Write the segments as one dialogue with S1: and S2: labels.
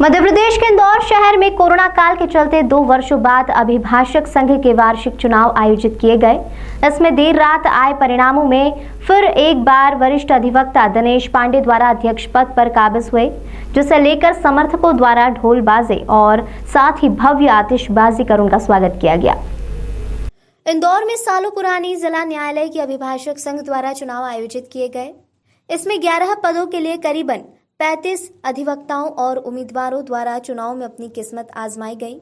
S1: मध्य प्रदेश के इंदौर शहर में कोरोना काल के चलते 2 वर्षों बाद अभिभाषक संघ के वार्षिक चुनाव आयोजित किए गए। इसमें देर रात आए परिणामों में फिर एक बार वरिष्ठ अधिवक्ता दिनेश पांडे द्वारा अध्यक्ष पद पर काबिज हुए, जिसे लेकर समर्थकों द्वारा ढोल बाजे और साथ ही भव्य आतिशबाजी कर उनका स्वागत किया गया। इंदौर में सालों पुरानी जिला न्यायालय के अभिभाषक संघ द्वारा चुनाव आयोजित किए गए। इसमें 11 पदों के लिए करीबन 35 अधिवक्ताओं और उम्मीदवारों द्वारा चुनाव में अपनी किस्मत आजमाई गई।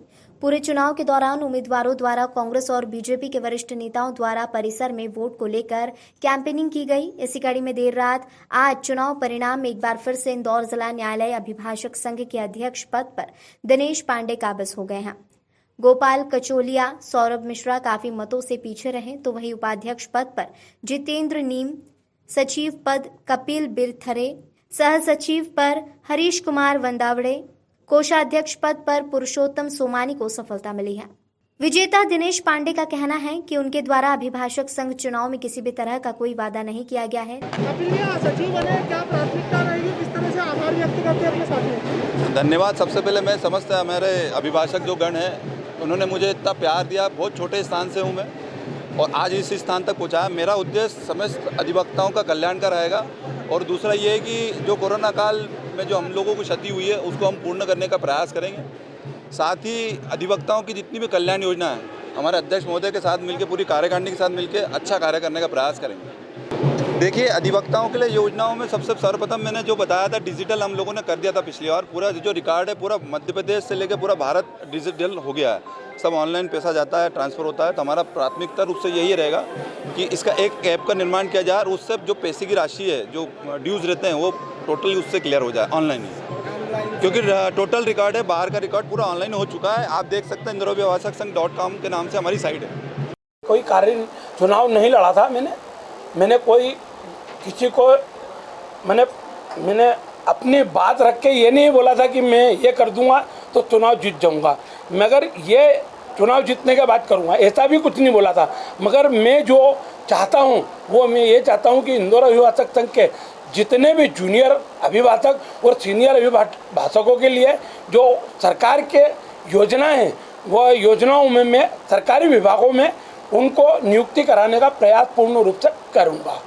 S1: पूरे चुनाव के दौरान उम्मीदवारों द्वारा कांग्रेस और बीजेपी के वरिष्ठ नेताओं द्वारा परिसर में वोट को लेकर कैंपेनिंग की गई। इसी कड़ी में देर रात आज चुनाव परिणाम में एक बार फिर से इंदौर जिला न्यायालय अभिभाषक संघ के अध्यक्ष पद पर दिनेश पांडे काबिज हो गए हैं। गोपाल कचोलिया, सौरभ मिश्रा काफी मतों से पीछे रहे, तो वहीं उपाध्यक्ष पद पर जितेंद्र नीम, सचिव पद कपिल बिरथरे, सह सचिव पर हरीश कुमार वंदावड़े, कोषाध्यक्ष पद पर पुरुषोत्तम सोमानी को सफलता मिली है। विजेता दिनेश पांडे का कहना है कि उनके द्वारा अभिभाषक संघ चुनाव में किसी भी तरह का कोई वादा नहीं किया गया है।
S2: सचिव बने, क्या प्राथमिकता रहेगी, किस तरह से आभार व्यक्त करते हैं अपने साथियों?
S3: धन्यवाद। सबसे पहले मैं समझता हमारे अभिभाषक जो गण हैं, उन्होंने मुझे इतना प्यार दिया। बहुत छोटे स्थान से हूँ मैं और आज इस स्थान तक पहुँचाया। मेरा उद्देश्य समस्त अधिवक्ताओं का कल्याण का रहेगा और दूसरा ये है कि जो कोरोना काल में जो हम लोगों को क्षति हुई है उसको हम पूर्ण करने का प्रयास करेंगे। साथ ही अधिवक्ताओं की जितनी भी कल्याण योजना है, हमारे अध्यक्ष महोदय के साथ मिलकर, पूरी कार्यकारिणी के साथ मिलकर अच्छा कार्य करने का प्रयास करेंगे। देखिए, अधिवक्ताओं के लिए योजनाओं में सबसे सर्वप्रथम मैंने जो बताया था, डिजिटल हम लोगों ने कर दिया था पिछली बार। पूरा जो रिकॉर्ड है, पूरा मध्य प्रदेश से लेकर पूरा भारत डिजिटल हो गया है। सब ऑनलाइन पैसा जाता है, ट्रांसफ़र होता है। तो हमारा प्राथमिकता रूप से यही रहेगा कि इसका एक ऐप का निर्माण किया जाए और उससे जो पैसे की राशि है, जो ड्यूज़ रहते हैं, वो टोटली उससे क्लियर हो जाए ऑनलाइन ही, क्योंकि टोटल रिकॉर्ड है, बाहर का रिकॉर्ड पूरा ऑनलाइन हो चुका है। आप देख सकते हैं, इंदौराभिभाषकसंघ.com के नाम से हमारी साइट है।
S2: कोई कार्य चुनाव नहीं लड़ा था मैंने कोई किसी को मैंने अपनी बात रख के ये नहीं बोला था कि मैं ये कर दूंगा तो चुनाव जीत जाऊंगा, मगर ये चुनाव जीतने के बाद करूंगा, ऐसा भी कुछ नहीं बोला था। मगर मैं जो चाहता हूं वो मैं ये चाहता हूं कि इंदौर अभिभाषक संघ के जितने भी जूनियर अभिभाषक और सीनियर अभिभाषकों के लिए जो सरकार के योजनाएं हैं, वह योजनाओं में मैं सरकारी विभागों में उनको नियुक्ति कराने का प्रयास पूर्ण रूप से करूँगा।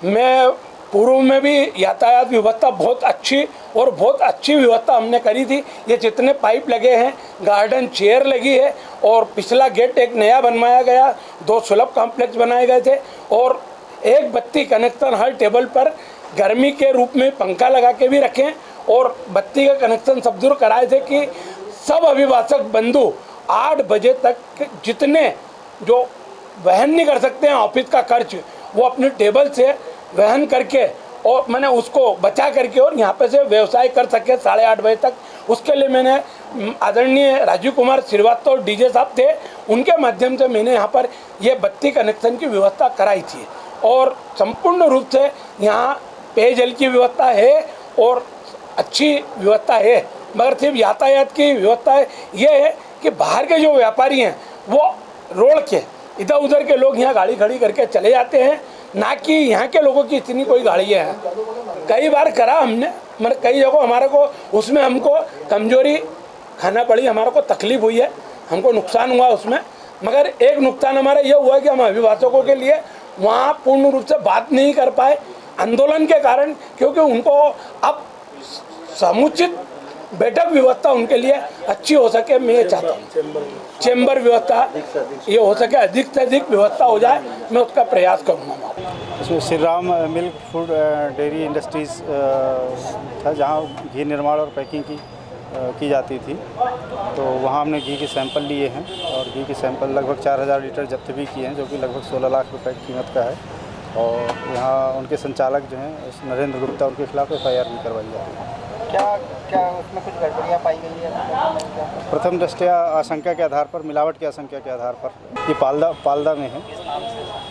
S2: मैं पूर्व में भी यातायात व्यवस्था बहुत अच्छी व्यवस्था हमने करी थी। ये जितने पाइप लगे हैं, गार्डन चेयर लगी है और पिछला गेट एक नया बनवाया गया, 2 सुलभ कॉम्प्लेक्स बनाए गए थे और एक बत्ती कनेक्शन हर टेबल पर गर्मी के रूप में पंखा लगा के भी रखें और बत्ती का कनेक्शन सब दूर कराए थे कि सब अभिभाषक बंधु 8 बजे तक जितने जो वहन नहीं कर सकते हैं ऑफिस का खर्च, वो अपने टेबल से वहन करके और मैंने उसको बचा करके और यहाँ पे से व्यवसाय कर सके 8:30 बजे तक। उसके लिए मैंने आदरणीय राजीव कुमार श्रीवास्तव डीजे साहब थे, उनके माध्यम से मैंने यहाँ पर ये बत्ती कनेक्शन की व्यवस्था कराई थी और संपूर्ण रूप से यहाँ पेयजल की व्यवस्था है और अच्छी व्यवस्था है। मगर सिर्फ यातायात की व्यवस्था ये है कि बाहर के जो व्यापारी हैं वो रोड के इधर उधर के लोग यहाँ गाड़ी खड़ी करके चले जाते हैं, ना कि यहाँ के लोगों की इतनी कोई गाड़ियाँ हैं। कई बार करा हमने, मतलब कई जगह हमारे को उसमें हमको कमजोरी खाना पड़ी, हमारे को तकलीफ हुई है, हमको नुकसान हुआ उसमें। मगर एक नुकसान हमारा ये हुआ कि हम अभिभाषकों के लिए वहाँ पूर्ण रूप से बात नहीं कर पाए आंदोलन के कारण, क्योंकि उनको अब समुचित बैठक व्यवस्था उनके लिए अच्छी हो सके। मैं ये चाहता हूँ चेंबर व्यवस्था ये हो सके, अधिक से अधिक व्यवस्था हो जाए, मैं उसका प्रयास करूँगा।
S4: इसमें Shri Ram milk food dairy industries था, जहाँ घी निर्माण और पैकिंग की जाती थी। तो वहाँ हमने घी के सैंपल लिए हैं और घी के सैंपल लगभग 4000 लीटर जब्त भी किए हैं, जो कि लगभग 16 लाख रुपए की कीमत का है। और यहाँ उनके संचालक जो हैं नरेंद्र गुप्ता, उनके खिलाफ FIR भी करवाई जा रही है।
S5: क्या उसमें कुछ गड़बड़ियाँ पाई गई है?
S4: प्रथम दृष्टया आशंका के आधार पर, मिलावट की आशंका के आधार पर ये पालदा में है।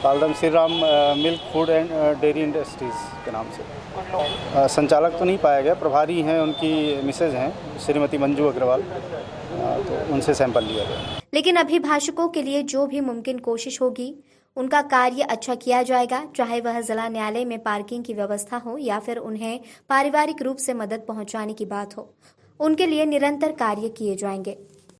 S4: पालदा में Shri Ram milk food and dairy industries के नाम से। संचालक तो नहीं पाया गया, प्रभारी हैं, उनकी मिसेज हैं श्रीमती मंजू अग्रवाल, तो उनसे सैंपल लिया गया।
S1: लेकिन अभिभाषकों के लिए जो भी मुमकिन कोशिश होगी, उनका कार्य अच्छा किया जाएगा, चाहे वह जिला न्यायालय में पार्किंग की व्यवस्था हो या फिर उन्हें पारिवारिक रूप से मदद पहुंचाने की बात हो। उनके लिए निरंतर कार्य किए जाएंगे।